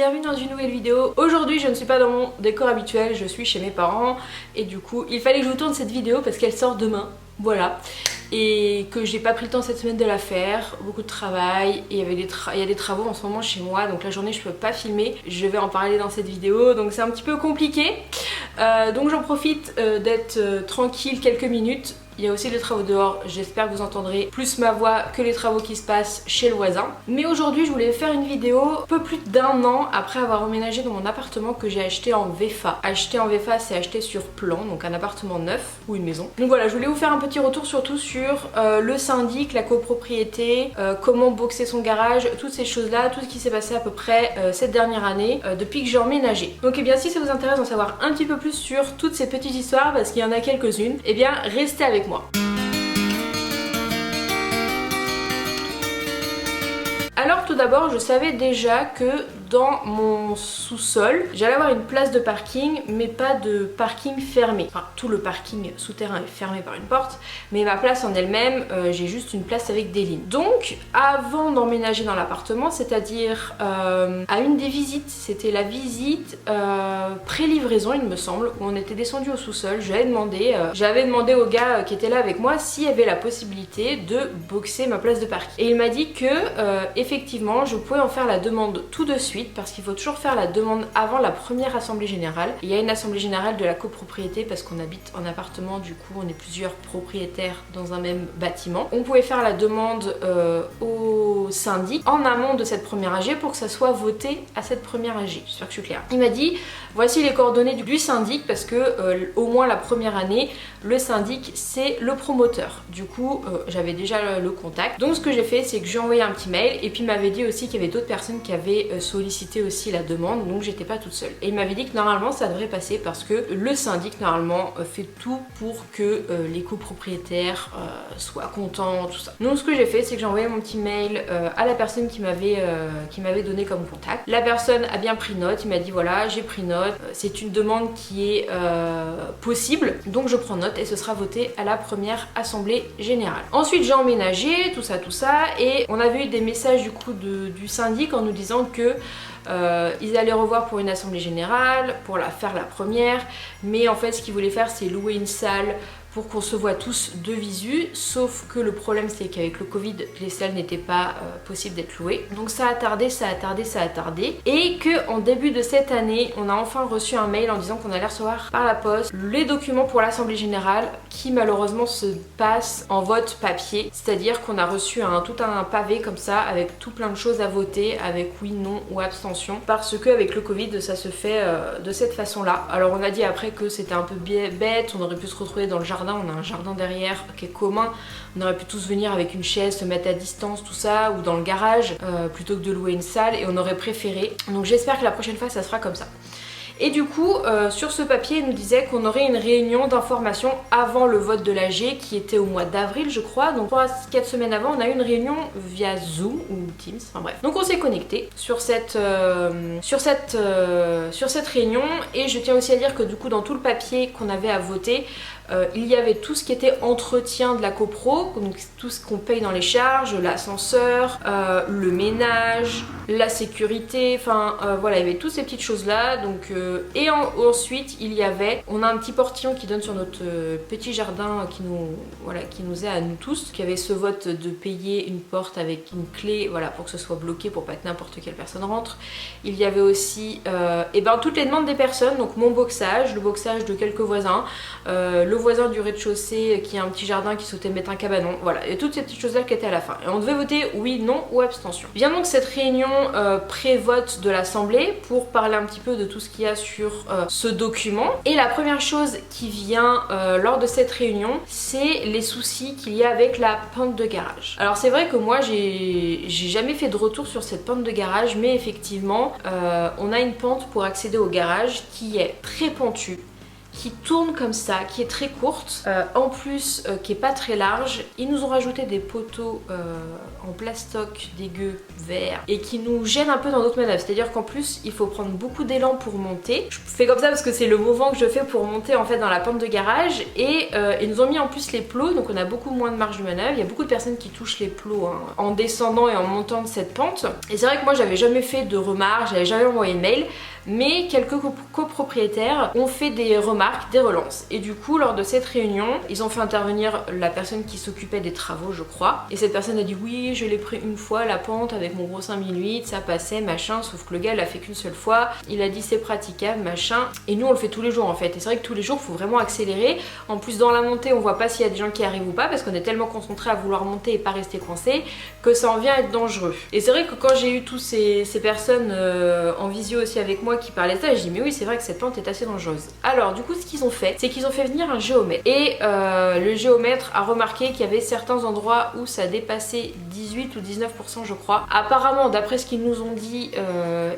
bienvenue dans une nouvelle vidéo. Aujourd'hui je ne suis pas dans mon décor habituel, je suis chez mes parents et du coup il fallait que je vous tourne cette vidéo parce qu'elle sort demain, voilà. Et que j'ai pas pris le temps cette semaine de la faire, beaucoup de travail et il y a des travaux en ce moment chez moi, donc la journée je peux pas filmer, je vais en parler dans cette vidéo, donc c'est un petit peu compliqué. Donc j'en profite d'être tranquille quelques minutes. Il y a aussi des travaux dehors, j'espère que vous entendrez plus ma voix que les travaux qui se passent chez le voisin. Mais aujourd'hui je voulais faire une vidéo un peu plus d'1 an après avoir emménagé dans mon appartement que j'ai acheté en VFA. Acheter en VFA c'est acheter sur plan, donc un appartement neuf ou une maison. Donc voilà, je voulais vous faire un petit retour surtout sur le syndic, la copropriété, comment boxer son garage, toutes ces choses là, tout ce qui s'est passé à peu près cette dernière année depuis que j'ai emménagé. Donc et bien si ça vous intéresse d'en savoir un petit peu plus sur toutes ces petites histoires, parce qu'il y en a quelques-unes, et bien restez avec moi. Alors tout d'abord, je savais déjà que dans mon sous-sol, j'allais avoir une place de parking, mais pas de parking fermé. Enfin, tout le parking souterrain est fermé par une porte, mais ma place en elle-même, j'ai juste une place avec des lignes. Donc, avant d'emménager dans l'appartement, c'est-à-dire à une des visites, c'était la visite pré-livraison, il me semble, où on était descendu au sous-sol, j'avais demandé au gars qui était là avec moi s'il y avait la possibilité de boxer ma place de parking. Et il m'a dit que, effectivement, je pouvais en faire la demande tout de suite, parce qu'il faut toujours faire la demande avant la première assemblée générale. Il y a une assemblée générale de la copropriété parce qu'on habite en appartement, du coup on est plusieurs propriétaires dans un même bâtiment. On pouvait faire la demande au syndic en amont de cette première AG pour que ça soit voté à cette première AG. J'espère que je suis claire. Il m'a dit voici les coordonnées du syndic parce que au moins la première année le syndic c'est le promoteur. Du coup j'avais déjà le contact. Donc ce que j'ai fait c'est que j'ai envoyé un petit mail et puis il m'avait dit aussi qu'il y avait d'autres personnes qui avaient sollicité aussi la demande, donc j'étais pas toute seule. Et il m'avait dit que normalement ça devrait passer parce que le syndic normalement fait tout pour que les copropriétaires soient contents, tout ça. Donc ce que j'ai fait c'est que j'ai envoyé mon petit mail à la personne qui m'avait donné comme contact. La personne a bien pris note, il m'a dit voilà j'ai pris note, c'est une demande qui est possible, donc je prends note et ce sera voté à la première assemblée générale. Ensuite j'ai emménagé, tout ça et on avait eu des messages du coup du syndic en nous disant que ils allaient revoir pour une assemblée générale, pour faire la première, mais en fait ce qu'ils voulaient faire c'est louer une salle pour qu'on se voit tous de visu, sauf que le problème c'est qu'avec le Covid, les salles n'étaient pas possibles d'être louées. Donc ça a tardé, et que en début de cette année, on a enfin reçu un mail en disant qu'on allait recevoir par la poste les documents pour l'assemblée générale qui malheureusement se passe en vote papier, c'est-à-dire qu'on a reçu tout un pavé comme ça avec tout plein de choses à voter, avec oui, non ou abstention, parce que avec le Covid ça se fait de cette façon-là. Alors on a dit après que c'était un peu bête, on aurait pu se retrouver dans le jardin. On a un jardin derrière qui est commun, on aurait pu tous venir avec une chaise, se mettre à distance, tout ça, ou dans le garage, plutôt que de louer une salle, et on aurait préféré. Donc j'espère que la prochaine fois ça sera comme ça. Et du coup, sur ce papier, il nous disait qu'on aurait une réunion d'information avant le vote de l'AG qui était au mois d'avril, je crois. Donc 3-4 semaines avant, on a eu une réunion via Zoom ou Teams, enfin bref. Donc on s'est connecté sur cette réunion, et je tiens aussi à dire que du coup, dans tout le papier qu'on avait à voter, il y avait tout ce qui était entretien de la copro, donc tout ce qu'on paye dans les charges, l'ascenseur, le ménage, la sécurité, enfin voilà, il y avait toutes ces petites choses là. Donc, ensuite on a un petit portillon qui donne sur notre petit jardin qui nous est à nous tous, qui avait ce vote de payer une porte avec une clé, voilà, pour que ce soit bloqué pour pas que n'importe quelle personne rentre. Il y avait aussi toutes les demandes des personnes, donc mon boxage, le boxage de quelques voisins, le voisin du rez-de-chaussée qui a un petit jardin qui souhaitait mettre un cabanon, voilà, et toutes ces petites choses là qui étaient à la fin. Et on devait voter oui, non ou abstention. Vient donc cette réunion pré-vote de l'Assemblée pour parler un petit peu de tout ce qu'il y a sur ce document. Et la première chose qui vient lors de cette réunion, c'est les soucis qu'il y a avec la pente de garage. Alors c'est vrai que moi j'ai jamais fait de retour sur cette pente de garage, mais effectivement on a une pente pour accéder au garage qui est très pentue, qui tourne comme ça, qui est très courte, en plus qui est pas très large. Ils nous ont rajouté des poteaux en plastoc dégueu vert et qui nous gêne un peu dans notre manœuvre. C'est-à-dire qu'en plus il faut prendre beaucoup d'élan pour monter. Je fais comme ça parce que c'est le mouvement que je fais pour monter en fait dans la pente de garage et ils nous ont mis en plus les plots, donc on a beaucoup moins de marge de manœuvre. Il y a beaucoup de personnes qui touchent les plots hein, en descendant et en montant de cette pente. Et c'est vrai que moi j'avais jamais fait de remarques, j'avais jamais envoyé de mail. Mais quelques copropriétaires ont fait des remarques, des relances. Et du coup, lors de cette réunion, ils ont fait intervenir la personne qui s'occupait des travaux, je crois. Et cette personne a dit oui, je l'ai pris une fois, la pente, avec mon gros 5008, ça passait, machin. Sauf que le gars l'a fait qu'une seule fois. Il a dit c'est praticable, machin. Et nous, on le fait tous les jours en fait. Et c'est vrai que tous les jours, il faut vraiment accélérer. En plus, dans la montée, on voit pas s'il y a des gens qui arrivent ou pas, parce qu'on est tellement concentré à vouloir monter et pas rester coincé, que ça en vient à être dangereux. Et c'est vrai que quand j'ai eu tous ces personnes en visio aussi avec moi, qui parlait de ça, et je dis mais oui c'est vrai que cette pente est assez dangereuse. Alors du coup ce qu'ils ont fait, c'est qu'ils ont fait venir un géomètre et le géomètre a remarqué qu'il y avait certains endroits où ça dépassait 18 ou 19% je crois. Apparemment d'après ce qu'ils nous ont dit,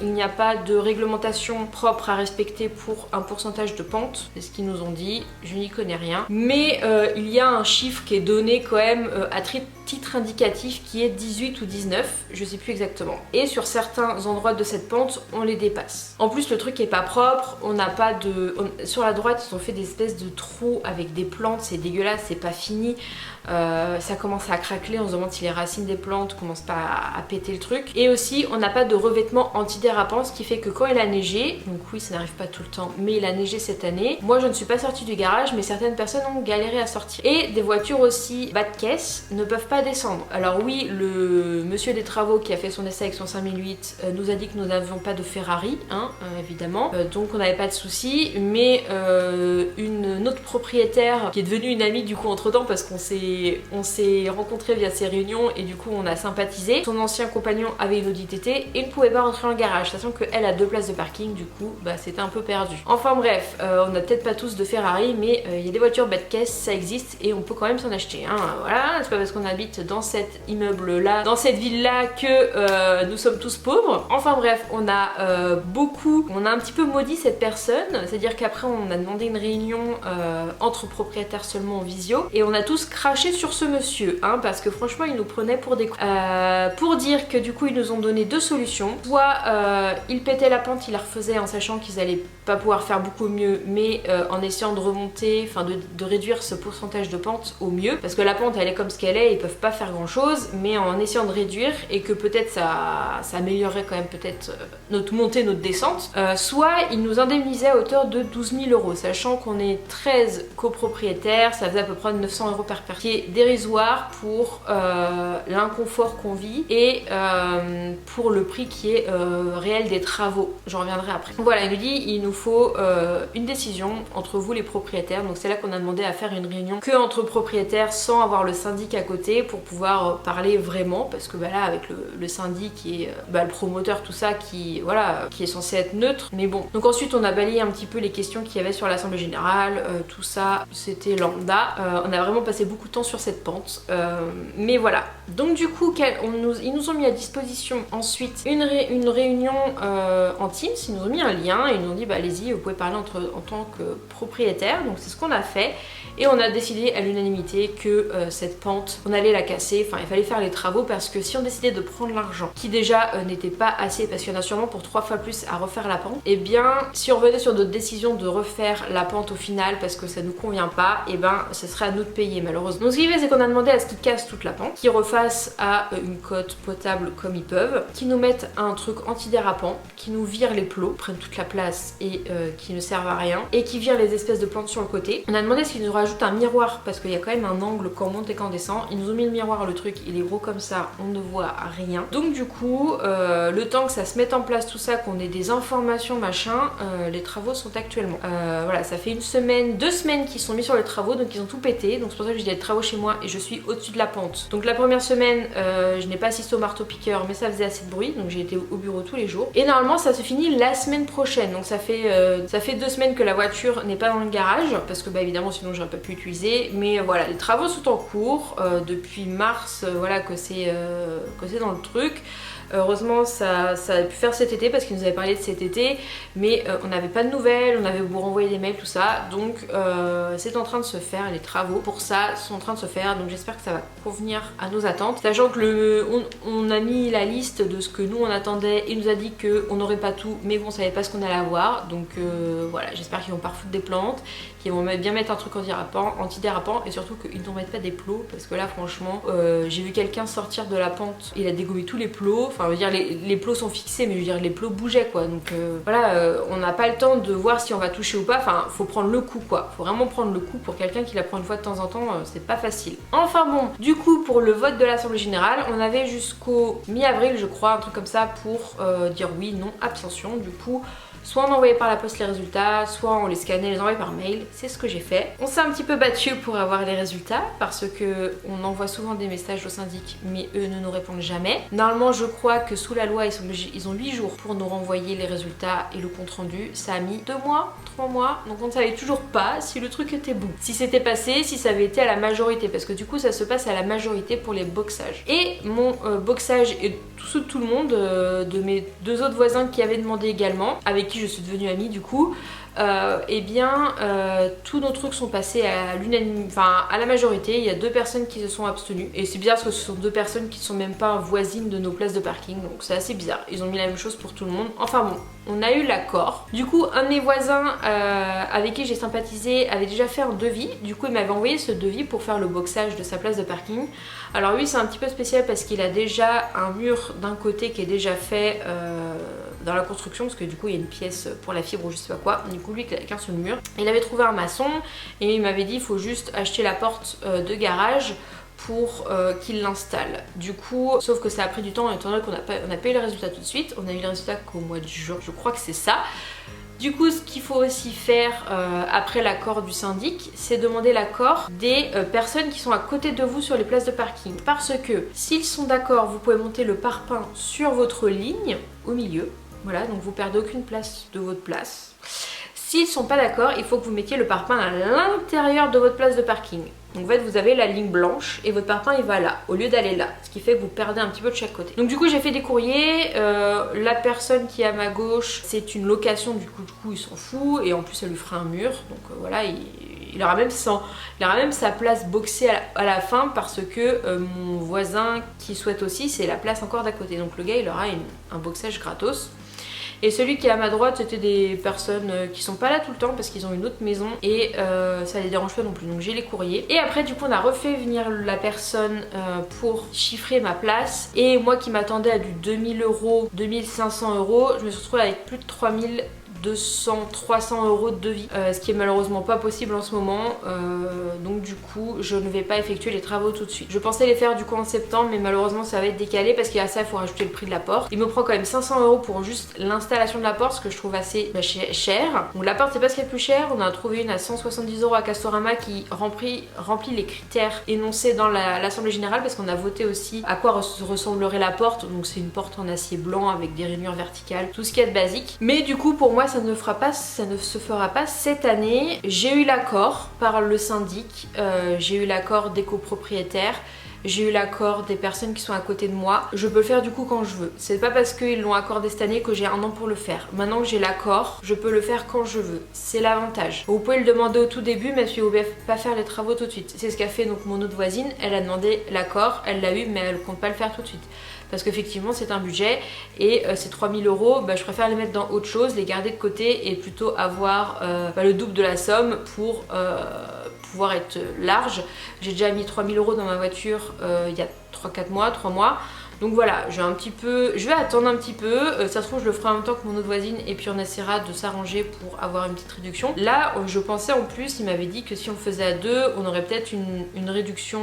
il n'y a pas de réglementation propre à respecter pour un pourcentage de pente, c'est ce qu'ils nous ont dit, je n'y connais rien, mais il y a un chiffre qui est donné quand même à titre indicatif qui est 18 ou 19, je sais plus exactement. Et sur certains endroits de cette pente, on les dépasse. En plus, le truc est pas propre, on n'a pas de... Sur la droite, ils ont fait des espèces de trous avec des plantes, c'est dégueulasse, c'est pas fini. Ça commence à craqueler, on se demande si les racines des plantes commencent pas à péter le truc. Et aussi, on n'a pas de revêtement antidérapant, ce qui fait que quand il a neigé, donc oui, ça n'arrive pas tout le temps, mais il a neigé cette année. Moi, je ne suis pas sortie du garage, mais certaines personnes ont galéré à sortir. Et des voitures aussi bas de caisse ne peuvent pas descendre. Alors oui, le monsieur des travaux qui a fait son essai avec son 5008 nous a dit que nous n'avions pas de Ferrari, hein, évidemment, donc on n'avait pas de soucis, mais une autre propriétaire qui est devenue une amie du coup entre temps parce qu'on s'est rencontrés via ces réunions et du coup on a sympathisé. Son ancien compagnon avait une Audi TT et ne pouvait pas rentrer dans le garage, sachant qu'elle a 2 places de parking, du coup bah c'était un peu perdu. Enfin bref, on n'a peut-être pas tous de Ferrari, mais il y a des voitures bas de caisse, ça existe et on peut quand même s'en acheter, hein, voilà, c'est pas parce qu'on habite dans cet immeuble là, dans cette ville là que nous sommes tous pauvres. Enfin bref, on a on a un petit peu maudit cette personne, c'est-à-dire qu'après on a demandé une réunion entre propriétaires seulement en visio et on a tous craché sur ce monsieur, hein, parce que franchement il nous prenait pour des pour dire que du coup ils nous ont donné 2 solutions, soit ils pétaient la pente, ils la refaisaient en sachant qu'ils allaient pas pouvoir faire beaucoup mieux, mais en essayant de remonter, enfin de réduire ce pourcentage de pente au mieux, parce que la pente elle est comme ce qu'elle est, ils peuvent pas faire grand chose, mais en essayant de réduire et que peut-être ça améliorerait quand même peut-être notre montée, notre descente, soit ils nous indemnisaient à hauteur de 12 000 €, sachant qu'on est 13 copropriétaires, ça faisait à peu près 900 € par personne, qui est dérisoire pour l'inconfort qu'on vit et pour le prix qui est réel des travaux. J'en reviendrai après. Voilà, il nous dit il nous faut une décision entre vous les propriétaires, donc c'est là qu'on a demandé à faire une réunion que entre propriétaires sans avoir le syndic à côté pour pouvoir parler vraiment, parce que bah là avec le syndic qui est le promoteur, tout ça, qui voilà, qui est censé être neutre, mais bon. Donc ensuite on a balayé un petit peu les questions qu'il y avait sur l'assemblée générale, tout ça c'était lambda, on a vraiment passé beaucoup de temps sur cette pente, mais voilà. Donc du coup ils nous ont mis à disposition ensuite une réunion en Teams, ils nous ont mis un lien et ils nous ont dit bah allez-y, vous pouvez parler en tant que propriétaire, donc c'est ce qu'on a fait. Et on a décidé à l'unanimité que cette pente, on allait la casser, enfin il fallait faire les travaux parce que si on décidait de prendre l'argent, qui déjà n'était pas assez parce qu'il y en a sûrement pour 3 fois plus à refaire la pente, et bien si on revenait sur notre décision de refaire la pente au final parce que ça nous convient pas, et ben ce serait à nous de payer malheureusement. Donc ce qui fait c'est qu'on a demandé à ce qu'ils cassent toute la pente, qu'ils refassent à une cote potable comme ils peuvent, qu'ils nous mettent un truc antidérapant, qu'ils nous virent les plots, prennent toute la place et qui ne servent à rien, et qui virent les espèces de plantes sur le côté. On a demandé ce qu'ils nous rajoute un miroir parce qu'il y a quand même un angle quand on monte et quand on descend. Ils nous ont mis le miroir, le truc il est gros comme ça, on ne voit rien. Donc du coup le temps que ça se mette en place tout ça, qu'on ait des informations machin, les travaux sont actuellement. Voilà, ça fait 1 semaine, 2 semaines qu'ils sont mis sur les travaux, donc ils ont tout pété. Donc c'est pour ça que j'ai des travaux chez moi et je suis au-dessus de la pente. Donc la première semaine je n'ai pas assisté au marteau piqueur, mais ça faisait assez de bruit, donc j'ai été au bureau tous les jours. Et normalement ça se finit la semaine prochaine, donc ça fait 2 semaines que la voiture n'est pas dans le garage parce que bah évidemment sinon j'aurais pas pu utiliser, mais voilà, les travaux sont en cours depuis mars, voilà que c'est dans le truc. Heureusement ça a pu faire cet été parce qu'il nous avait parlé de cet été, mais on n'avait pas de nouvelles, on avait beau renvoyer des mails, tout ça, donc c'est en train de se faire, les travaux pour ça sont en train de se faire, donc j'espère que ça va convenir à nos attentes. Sachant que on a mis la liste de ce que nous on attendait, il nous a dit qu'on n'aurait pas tout, mais qu'on savait pas ce qu'on allait avoir, donc voilà, j'espère qu'ils vont pas refoutre des plantes, qu'ils vont bien mettre un truc antidérapant et surtout qu'ils ne mettent pas des plots, parce que là franchement j'ai vu quelqu'un sortir de la pente, il a dégommé tous les plots, enfin je veux dire les plots sont fixés mais je veux dire les plots bougeaient quoi, donc voilà, on n'a pas le temps de voir si on va toucher ou pas, enfin faut prendre le coup quoi, faut vraiment prendre le coup. Pour quelqu'un qui la prend une fois de temps en temps, c'est pas facile. Enfin bon, du coup pour le vote de l'Assemblée Générale, on avait jusqu'au mi-avril je crois, un truc comme ça, pour dire oui, non, abstention. Du coup soit on envoyait par la poste les résultats, soit on les scannait et les envoyait par mail. C'est ce que j'ai fait. On s'est un petit peu battu pour avoir les résultats parce que on envoie souvent des messages au syndic mais eux ne nous répondent jamais. Normalement je crois que sous la loi ils ont 8 jours pour nous renvoyer les résultats et le compte rendu. Ça a mis 2 mois, 3 mois, donc on ne savait toujours pas si le truc était bon. Si c'était passé, si ça avait été à la majorité, parce que du coup ça se passe à la majorité pour les boxages. Et mon boxage et tout le monde, de mes 2 autres voisins qui avaient demandé également, avec qui je suis devenue amie du coup, tous nos trucs sont passés à l'unanimité, enfin à la majorité. Il y a 2 personnes qui se sont abstenues et c'est bizarre parce que ce sont 2 personnes qui sont même pas voisines de nos places de parking, donc c'est assez bizarre. Ils ont mis la même chose pour tout le monde. Enfin bon, on a eu l'accord. Du coup un de mes voisins avec qui j'ai sympathisé avait déjà fait un devis, du coup il m'avait envoyé ce devis pour faire le boxage de sa place de parking. Alors lui c'est un petit peu spécial parce qu'il a déjà un mur d'un côté qui est déjà fait dans la construction, parce que du coup il y a une pièce pour la fibre ou je sais pas quoi. Du coup lui il a qu'un seul mur. Il avait trouvé un maçon et il m'avait dit il faut juste acheter la porte de garage pour qu'il l'installe. Du coup, sauf que ça a pris du temps étant donné qu'on n'a pas eu les résultats tout de suite. On a eu les résultats qu'au mois de juin, je crois que c'est ça. Du coup, ce qu'il faut aussi faire après l'accord du syndic, c'est demander l'accord des personnes qui sont à côté de vous sur les places de parking. Parce que s'ils sont d'accord, vous pouvez monter le parpaing sur votre ligne au milieu. Voilà, donc vous perdez aucune place de votre place. S'ils sont pas d'accord, il faut que vous mettiez le parpaing à l'intérieur de votre place de parking. Donc en fait vous avez la ligne blanche et votre parpaing il va là au lieu d'aller là, ce qui fait que vous perdez un petit peu de chaque côté. Donc du coup j'ai fait des courriers, la personne qui est à ma gauche c'est une location, du coup il s'en fout et en plus elle lui fera un mur, donc voilà il aura même sa place boxée à la fin parce que mon voisin qui souhaite aussi c'est la place encore d'à côté, donc le gars il aura un boxage gratos. Et celui qui est à ma droite, c'était des personnes qui sont pas là tout le temps parce qu'ils ont une autre maison et ça les dérange pas non plus. Donc j'ai les courriers. Et après du coup on a refait venir la personne pour chiffrer ma place. Et moi qui m'attendais à du 2000 €, 2500 €, je me suis retrouvée avec plus de 300 € de devis, ce qui est malheureusement pas possible en ce moment, donc du coup je ne vais pas effectuer les travaux tout de suite. Je pensais les faire du coup en septembre mais malheureusement ça va être décalé parce qu'à ça il faut rajouter le prix de la porte. Il me prend quand même 500 € pour juste l'installation de la porte, ce que je trouve assez cher. Donc la porte c'est pas ce qui est plus cher, on en a trouvé une à 170 € à Castorama qui remplit les critères énoncés dans l'Assemblée Générale parce qu'on a voté aussi à quoi ressemblerait la porte. Donc c'est une porte en acier blanc avec des rainures verticales, tout ce qui est de basique. Mais du coup pour moi ça ne se fera pas cette année. J'ai eu l'accord par le syndic, j'ai eu l'accord des copropriétaires, j'ai eu l'accord des personnes qui sont à côté de moi. Je peux le faire du coup quand je veux. C'est pas parce qu'ils l'ont accordé cette année que j'ai un an pour le faire. Maintenant que j'ai l'accord, je peux le faire quand je veux. C'est l'avantage. Vous pouvez le demander au tout début, mais vous pouvez pas faire les travaux tout de suite. C'est ce qu'a fait donc mon autre voisine. Elle a demandé l'accord, elle l'a eu, mais elle compte pas le faire tout de suite. Parce qu'effectivement c'est un budget et ces 3000 €, je préfère les mettre dans autre chose, les garder de côté et plutôt avoir le double de la somme pour pouvoir être large. J'ai déjà mis 3000 € dans ma voiture il y a 3 mois. Donc voilà, je vais attendre un petit peu, ça se trouve je le ferai en même temps que mon autre voisine et puis on essaiera de s'arranger pour avoir une petite réduction. Là je pensais en plus, il m'avait dit que si on faisait à 2, on aurait peut-être une réduction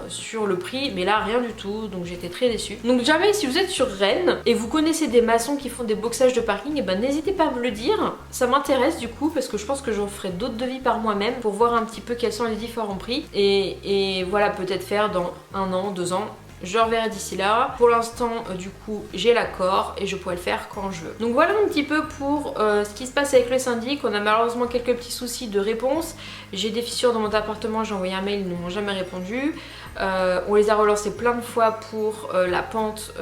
sur le prix, mais là rien du tout, donc j'étais très déçue. Donc jamais si vous êtes sur Rennes et vous connaissez des maçons qui font des boxages de parking, et n'hésitez pas à me le dire, ça m'intéresse du coup parce que je pense que j'en ferai d'autres devis par moi-même pour voir un petit peu quels sont les différents prix et voilà, peut-être faire dans 1 an, 2 ans. je reverrai d'ici là. Pour l'instant du coup j'ai l'accord et je pourrai le faire quand je veux. Donc voilà un petit peu pour ce qui se passe avec le syndic. On a malheureusement quelques petits soucis de réponse. J'ai des fissures dans mon appartement, j'ai envoyé un mail, ils ne m'ont jamais répondu. On les a relancés plein de fois pour la pente,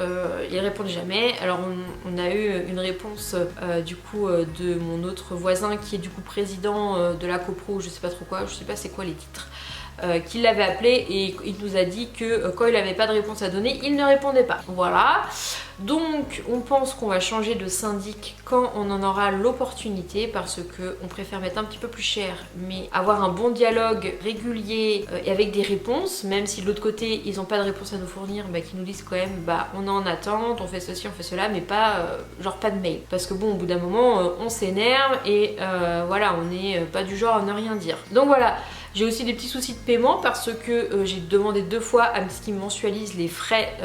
ils répondent jamais. Alors on a eu une réponse du coup de mon autre voisin qui est du coup président de la copro, je sais pas trop quoi, je sais pas c'est quoi les titres. Qui l'avait appelé et il nous a dit que quand il n'avait pas de réponse à donner, il ne répondait pas. Voilà. Donc on pense qu'on va changer de syndic quand on en aura l'opportunité parce que on préfère mettre un petit peu plus cher mais avoir un bon dialogue régulier et avec des réponses, même si de l'autre côté ils n'ont pas de réponse à nous fournir, bah, qu'ils nous disent quand même bah on est en attente, on fait ceci, on fait cela, mais pas genre pas de mail. Parce que bon au bout d'un moment on s'énerve et voilà, on n'est pas du genre à ne rien dire. Donc voilà. J'ai aussi des petits soucis de paiement parce que j'ai demandé 2 fois à ce qu'ils mensualisent les frais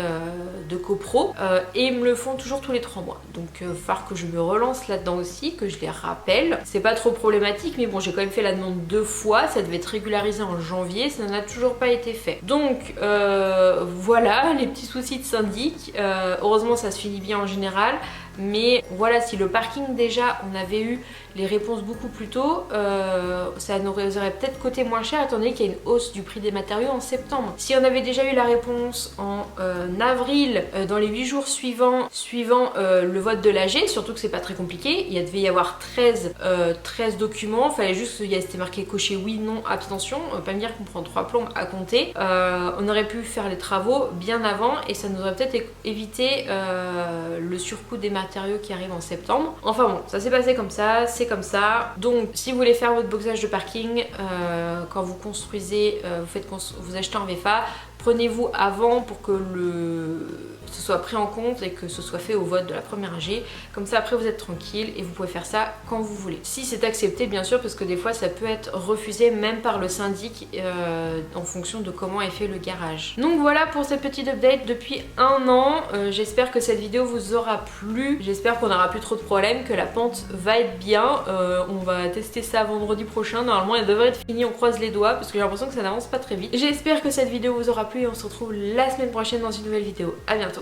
de copro et ils me le font toujours tous les 3 mois. Donc il va falloir que je me relance là-dedans aussi, que je les rappelle. C'est pas trop problématique mais bon j'ai quand même fait la demande 2 fois, ça devait être régularisé en janvier, ça n'a toujours pas été fait. Donc voilà les petits soucis de syndic. Heureusement ça se finit bien en général. Mais voilà, si le parking déjà on avait eu les réponses beaucoup plus tôt, ça nous aurait peut-être coûté moins cher étant donné qu'il y a une hausse du prix des matériaux en septembre. Si on avait déjà eu la réponse en avril, dans les 8 jours suivant le vote de l'AG, surtout que c'est pas très compliqué, il devait y avoir 13 documents, il fallait juste qu'il c'était marqué cocher oui, non, abstention, pas me dire qu'on prend 3 plombes à compter. On aurait pu faire les travaux bien avant et ça nous aurait peut-être évité le surcoût des matériaux qui arrivent en septembre. Enfin bon, ça s'est passé comme ça, c'est comme ça. Donc si vous voulez faire votre boxage de parking, quand vous construisez, vous achetez en VFA, prenez-vous avant pour que ce soit pris en compte et que ce soit fait au vote de la première AG. Comme ça après vous êtes tranquille et vous pouvez faire ça quand vous voulez. Si c'est accepté bien sûr, parce que des fois ça peut être refusé même par le syndic en fonction de comment est fait le garage. Donc voilà pour cette petite update depuis 1 an. J'espère que cette vidéo vous aura plu. J'espère qu'on n'aura plus trop de problèmes, que la pente va être bien. On va tester ça vendredi prochain. Normalement elle devrait être finie, on croise les doigts parce que j'ai l'impression que ça n'avance pas très vite. J'espère que cette vidéo vous aura plu et on se retrouve la semaine prochaine dans une nouvelle vidéo. À bientôt.